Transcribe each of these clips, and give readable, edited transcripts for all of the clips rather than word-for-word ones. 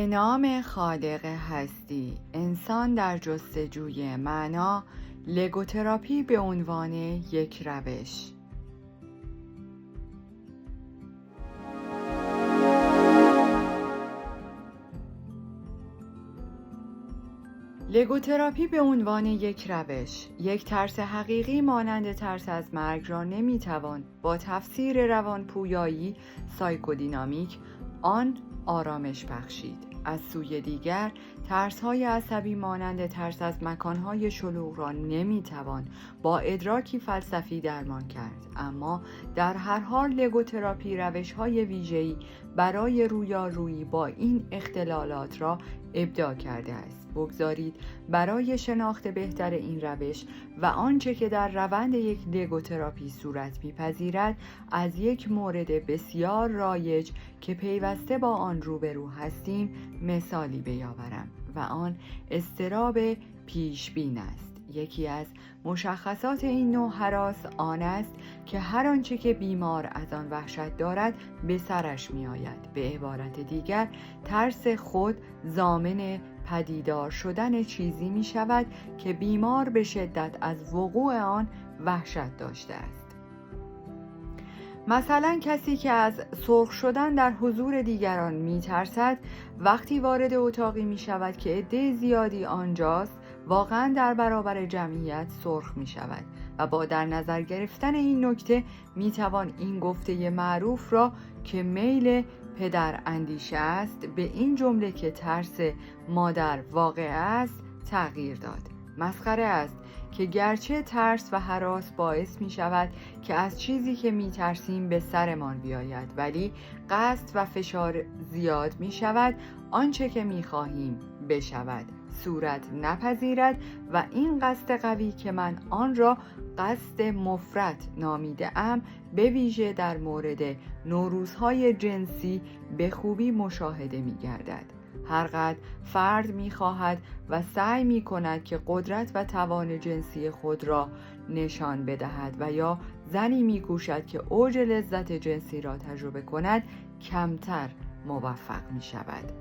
به نام خالق هستی، انسان در جستجوی معنا، لگوتراپی به عنوان یک روش. لگوتراپی به عنوان یک روش، یک ترس حقیقی مانند ترس از مرگ را نمیتوان با تفسیر روانپویایی سایکودینامیک آن آرامش بخشید. از سوی دیگر ترس‌های عصبی مانند ترس از مکان‌های شلوغ را نمیتوان با ادراکی فلسفی درمان کرد، اما در هر حال لگوتراپی روش‌های ویژه‌ای برای رویارویی با این اختلالات را ابداع کرده است. بگذارید برای شناخت بهتر این روش و آنچه که در روند یک لگوتراپی صورت می‌پذیرد از یک مورد بسیار رایج که پیوسته با آن روبرو هستیم مثالی بیاورم و آن اضطراب پیشبین است. یکی از مشخصات این نوع هراس آن است که هر آنچه که بیمار از آن وحشت دارد به سرش می آید. به عبارت دیگر ترس خود ضامن پدیدار شدن چیزی می شود که بیمار به شدت از وقوع آن وحشت داشته است. مثلا کسی که از سرخ شدن در حضور دیگران می ترسد وقتی وارد اتاقی می شود که عده زیادی آنجاست واقعا در برابر جمعیت سرخ می شود و با در نظر گرفتن این نکته می توان این گفته معروف را که میل پدر اندیشه است به این جمله که ترس مادر واقع است تغییر داد. مسخره است که گرچه ترس و هراس باعث می شود که از چیزی که می ترسیم به سرمان بیاید، ولی قصد و فشار زیاد می شود آنچه که می خواهیم بشود صورت نپذیرد و این قصد قوی که من آن را قصد مفرط نامیده ام به ویژه در مورد نوروزهای جنسی به خوبی مشاهده می گردد. هرقدر فرد می خواهد و سعی می کند که قدرت و توان جنسی خود را نشان بدهد و یا زنی می کوشد که اوج لذت جنسی را تجربه کند کمتر موفق می شود.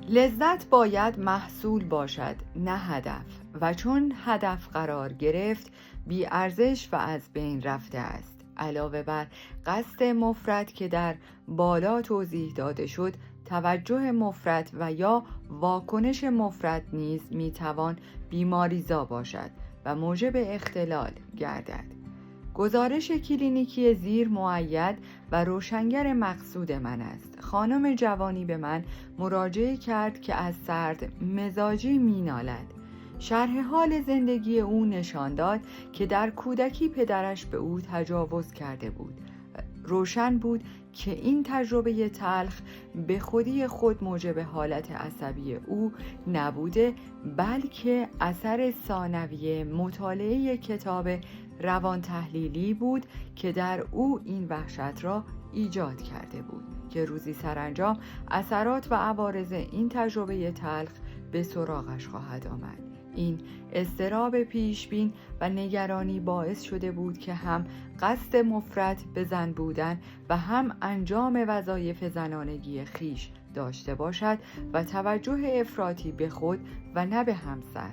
لذت باید محصول باشد نه هدف و چون هدف قرار گرفت بی ارزش و از بین رفته است. علاوه بر قصد مفرط که در بالا توضیح داده شد، توجه مفرط و یا واکنش مفرط نیز میتوان بیماریزا باشد و موجب اختلال گردد. گزارش کلینیکی زیر مؤید و روشنگر مقصود من است. خانم جوانی به من مراجعه کرد که از سرد مزاجی مینالد. شرح حال زندگی او نشان داد که در کودکی پدرش به او تجاوز کرده بود. روشن بود که این تجربه تلخ به خودی خود موجب حالت عصبی او نبوده، بلکه اثر ثانوی مطالعه کتاب روان تحلیلی بود که در او این وحشت را ایجاد کرده بود که روزی سرانجام اثرات و عوارض این تجربه تلخ به سراغش خواهد آمد. این اضطراب پیشبین و نگرانی باعث شده بود که هم قصد مفرط به زن بودن و هم انجام وظایف زنانگی خیش داشته باشد و توجه افراطی به خود و نه به همسر.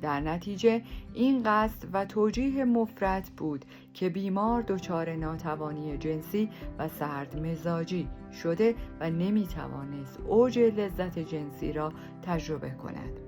در نتیجه این قصد و توجیه مفرط بود که بیمار دچار ناتوانی جنسی و سرد مزاجی شده و نمیتوانست اوج لذت جنسی را تجربه کند.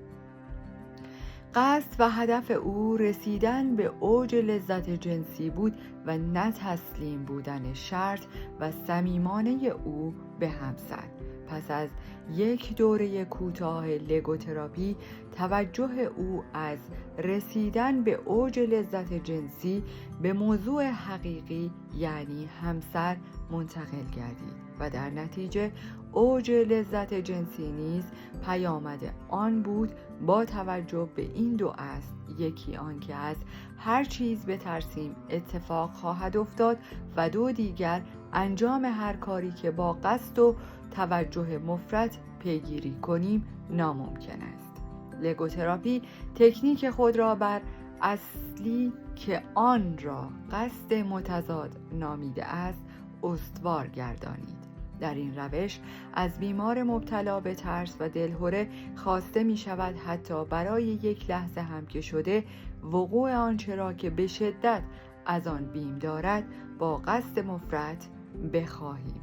قصد و هدف او رسیدن به اوج لذت جنسی بود و نه تسلیم بودن شرط و صمیمانه او به همسر. پس از یک دوره کوتاه لگوتراپی توجه او از رسیدن به اوج لذت جنسی به موضوع حقیقی یعنی همسر منتقل گردید و در نتیجه اوج لذت جنسی نیز پیامد آن بود با توجه به این دو اصل: یکی آن که از هر چیز بترسیم اتفاق خواهد افتاد و دو دیگر انجام هر کاری که با قصد و توجه مفرط پیگیری کنیم ناممکن است. لگوتراپی تکنیک خود را بر اصلی که آن را قصد متضاد نامیده است استوار گردانید. در این روش از بیمار مبتلا به ترس و دلهره خواسته می شود حتی برای یک لحظه هم که شده وقوع آنچه را که به شدت از آن بیم دارد با قصد مفرط بخواهیم.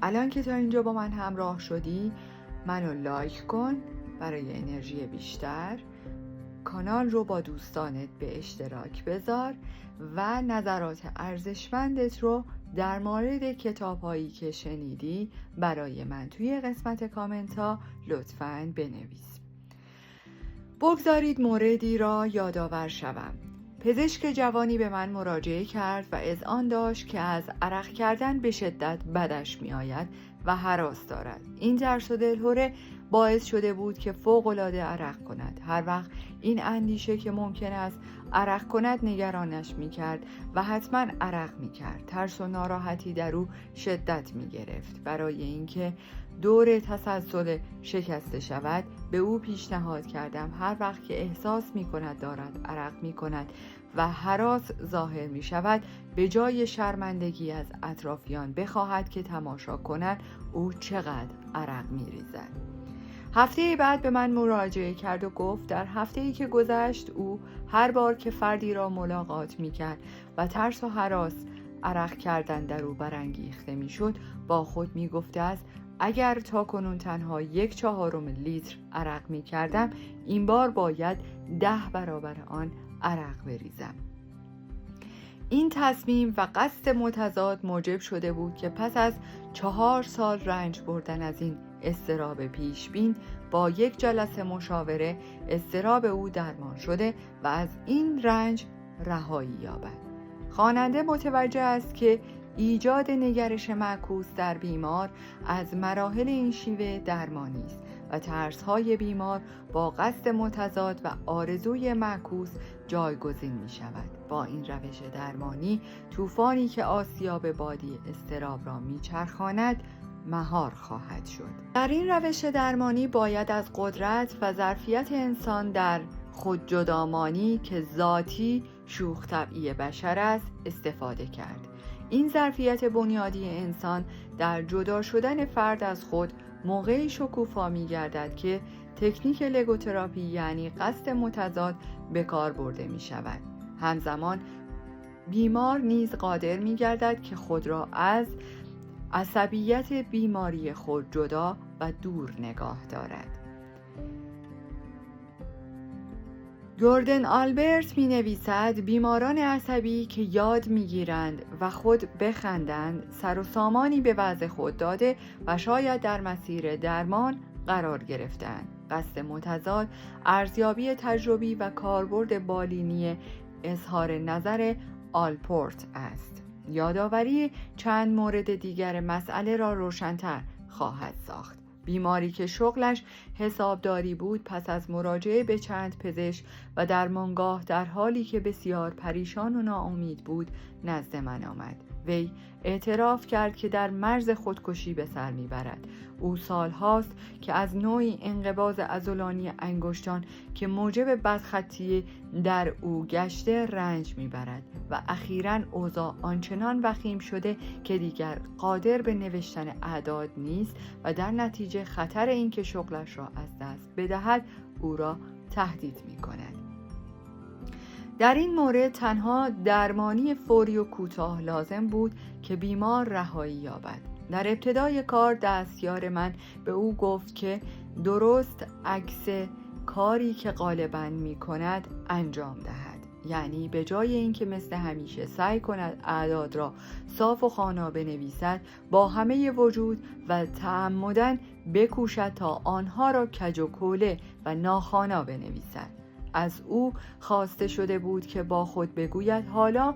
الان که تا اینجا با من همراه شدی، منو لایک کن برای انرژی بیشتر، کانال رو با دوستانت به اشتراک بذار و نظرات ارزشمندت رو در مورد کتاب‌هایی که شنیدی برای من توی قسمت کامنت ها لطفاً بنویس. بگذارید موردی را یادآور شوم. پزشک جوانی به من مراجعه کرد و اذعان داشت که از عرق کردن به شدت بدش می آید و هراس دارد. این ترس و دلهره باعث شده بود که فوق‌العاده عرق کند. هر وقت این اندیشه که ممکن است عرق کند نگرانش می کرد و حتما عرق می کرد. ترس و ناراحتی در او شدت می گرفت. برای اینکه دور تسلسل شکسته شود به او پیشنهاد کردم هر وقت که احساس می کند دارد عرق می کند و هراس ظاهر می شود به جای شرمندگی از اطرافیان بخواهد که تماشا کنند او چقدر عرق می ریزد. هفته بعد به من مراجعه کرد و گفت در هفته‌ای که گذشت او هر بار که فردی را ملاقات می کرد و ترس و هراس عرق کردن در او برانگیخته می شد با خود می گفته است اگر تا کنون تنها 1/4 لیتر عرق می کردم این بار باید 10 برابر آن عرق بریزم. این تصمیم و قصد متضاد موجب شده بود که پس از 4 سال رنج بردن از این اضطراب پیشبین با یک جلسه مشاوره اضطراب او درمان شده و از این رنج رهایی یابد. خواننده متوجه است که ایجاد نگرش معکوس در بیمار از مراحل این شیوه درمانی است و ترس‌های بیمار با قصد متضاد و آرزوی معکوس جایگزین می شود. با این روش درمانی طوفانی که آسیاب بادی اضطراب را می چرخاند مهار خواهد شد. در این روش درمانی باید از قدرت و ظرفیت انسان در خودجدامانی که ذاتی شوخ طبعی بشر است استفاده کرد. این ظرفیت بنیادی انسان در جدا شدن فرد از خود موقعی شکوفا می گردد که تکنیک لگوتراپی یعنی قصد متضاد به کار برده می شود. همزمان بیمار نیز قادر می گردد که خود را از عصبیت بیماری خود جدا و دور نگاه دارد. گوردن آلبرت می نویسد بیماران عصبی که یاد می گیرند و خود بخندند سر و سامانی به وضع خود داده و شاید در مسیر درمان قرار گرفتند. قصد متضاد ارزیابی تجربی و کاربرد بالینی اظهار نظر آلپورت است. یادآوری چند مورد دیگر مسئله را روشن‌تر خواهد ساخت. بیماری که شغلش حسابداری بود پس از مراجعه به چند پزشک و درمانگاه در حالی که بسیار پریشان و ناامید بود نزد من آمد. وی اعتراف کرد که در مرز خودکشی به سر میبرد. او سالهاست که از نوعی انقباض عضلانی انگشتان که موجب بدخطی در او گشته رنج میبرد و اخیراً اوضاع آنچنان وخیم شده که دیگر قادر به نوشتن اعداد نیست و در نتیجه خطر اینکه شغلش را از دست بدهد او را تهدید میکند. در این مورد تنها درمانی فوری و کوتاه لازم بود که بیمار رهایی یابد. در ابتدای کار دستیار من به او گفت که درست عکس کاری که غالباً می کند انجام دهد. یعنی به جای اینکه مثل همیشه سعی کند اعداد را صاف و خوانا بنویسد با همه وجود و تعمداً بکوشد تا آنها را کج و کوله و ناخوانا بنویسد. از او خواسته شده بود که با خود بگوید حالا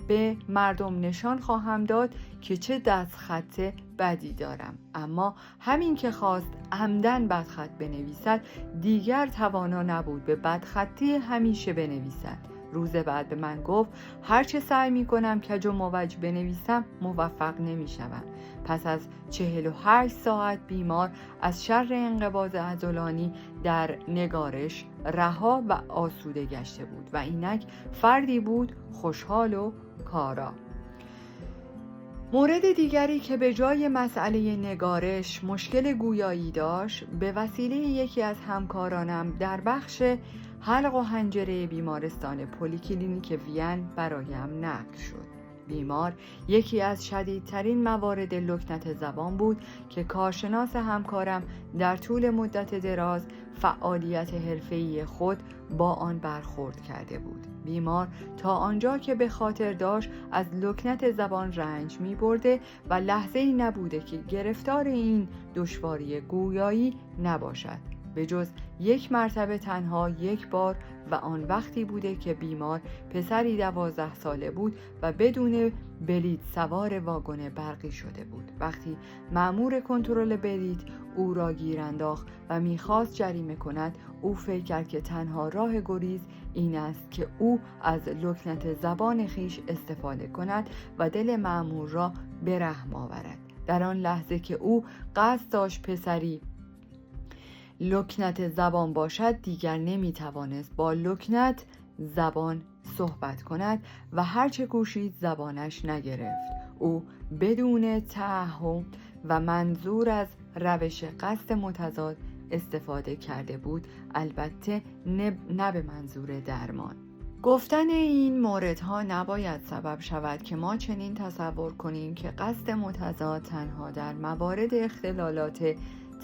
به مردم نشان خواهم داد که چه دستخط بدی دارم. اما همین که خواست عمدن بدخط بنویسد دیگر توانا نبود به بدخطی همیشه بنویسد. روز بعد به من گفت هرچه سعی می کنم کج و موج بنویسم موفق نمی شدم. پس از 48 ساعت بیمار از شر انقباض عضلانی در نگارش رها و آسوده گشته بود و اینک فردی بود خوشحال و کارا. مورد دیگری که به جای مسئله نگارش مشکل گویایی داشت، به وسیله یکی از همکارانم در بخش حلق و حنجره بیمارستان پلیکلینیک وین برایم نقل شد. بیمار یکی از شدیدترین موارد لکنت زبان بود که کارشناس همکارم در طول مدت دراز فعالیت حرفه‌ای خود با آن برخورد کرده بود. بیمار تا آنجا که به خاطر داشت از لکنت زبان رنج می برده و لحظه‌ای نبوده که گرفتار این دشواری گویایی نباشد، به جز یک مرتبه تنها یک بار، و آن وقتی بوده که بیمار پسری 12 ساله بود و بدون بلیط سوار واگن برقی شده بود. وقتی مأمور کنترل بلیط او را گیر انداخت و میخواست جریمه کند، او فکر کرد که تنها راه گریز این است که او از لکنت زبان خیش استفاده کند و دل مأمور را به رحم آورد. در آن لحظه که او قصد داشت پسری لکنت زبان باشد، دیگر نمیتوانست با لکنت زبان صحبت کند و هرچه کوشید زبانش نگرفت. او بدون تعهد و منظور از روش قصد متضاد استفاده کرده بود، البته نه به منظور درمان. گفتن این موردها نباید سبب شود که ما چنین تصور کنیم که قصد متضاد تنها در موارد اختلالات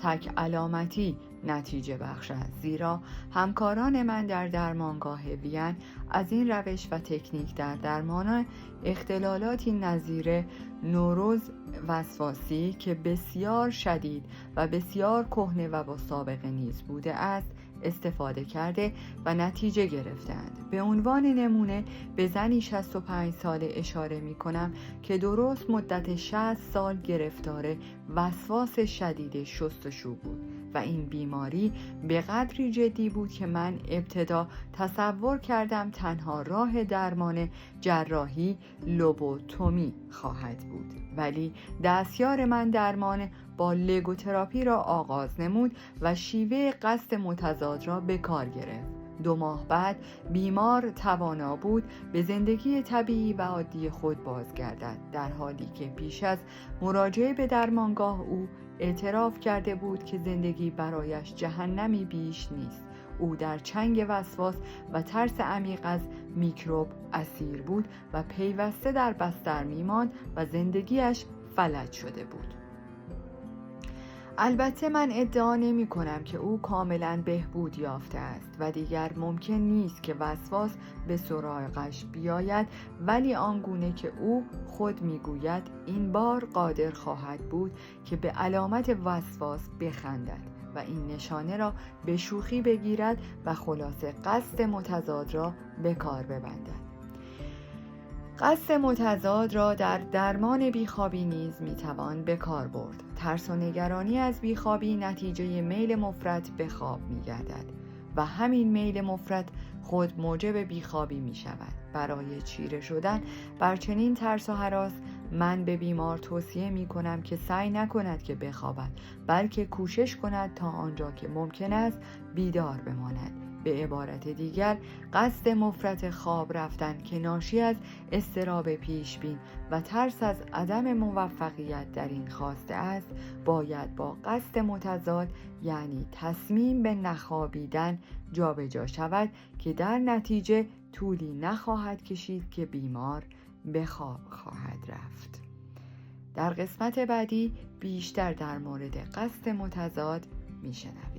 تک علامتی نتیجه بخش است، زیرا همکاران من در درمانگاه وین از این روش و تکنیک در درمان اختلالاتی نظیر نوروز وسواسی که بسیار شدید و بسیار کهنه و با سابقه نیز بوده است استفاده کرده و نتیجه گرفتند. به عنوان نمونه به زنی 65 ساله اشاره می کنم که درست مدت 60 سال گرفتار وسواس شدید شستشو بود و این بیماری به قدری جدی بود که من ابتدا تصور کردم تنها راه درمان جراحی لوبوتومی خواهد بود، ولی دستیار من درمان با لگوتراپی را آغاز نمود و شیوه قصد متضاد را به کار گرفت. 2 ماه بعد بیمار توانا بود به زندگی طبیعی و عادی خود بازگردد، در حالی که پیش از مراجعه به درمانگاه او اعتراف کرده بود که زندگی برایش جهنمی بیش نیست. او در چنگ وسواس و ترس عمیق از میکروب اسیر بود و پیوسته در بستر میماند و زندگیش فلج شده بود. البته من ادعا نمی کنم که او کاملا بهبود یافته است و دیگر ممکن نیست که وسواس به سراغش بیاید، ولی آنگونه که او خود می گوید این بار قادر خواهد بود که به علامت وسواس بخندد و این نشانه را به شوخی بگیرد و خلاصه قصد متضاد را به کار ببندد. قصد متضاد را در درمان بیخوابی نیز میتوان به کار برد. ترس و نگرانی از بیخوابی نتیجه میل مفرط به خواب میگردد و همین میل مفرط خود موجب بیخوابی میشود. برای چیره شدن بر چنین ترس و هراس من به بیمار توصیه میکنم که سعی نکند که بخوابد، بلکه کوشش کند تا آنجا که ممکن است بیدار بماند. به عبارت دیگر، قصد مفرط خواب رفتن که ناشی از اضطراب پیشبین و ترس از عدم موفقیت در این خواسته است، باید با قصد متضاد یعنی تصمیم به نخوابیدن جابجا شود که در نتیجه طولی نخواهد کشید که بیمار به خواب خواهد رفت. در قسمت بعدی بیشتر در مورد قصد متضاد میشنویم.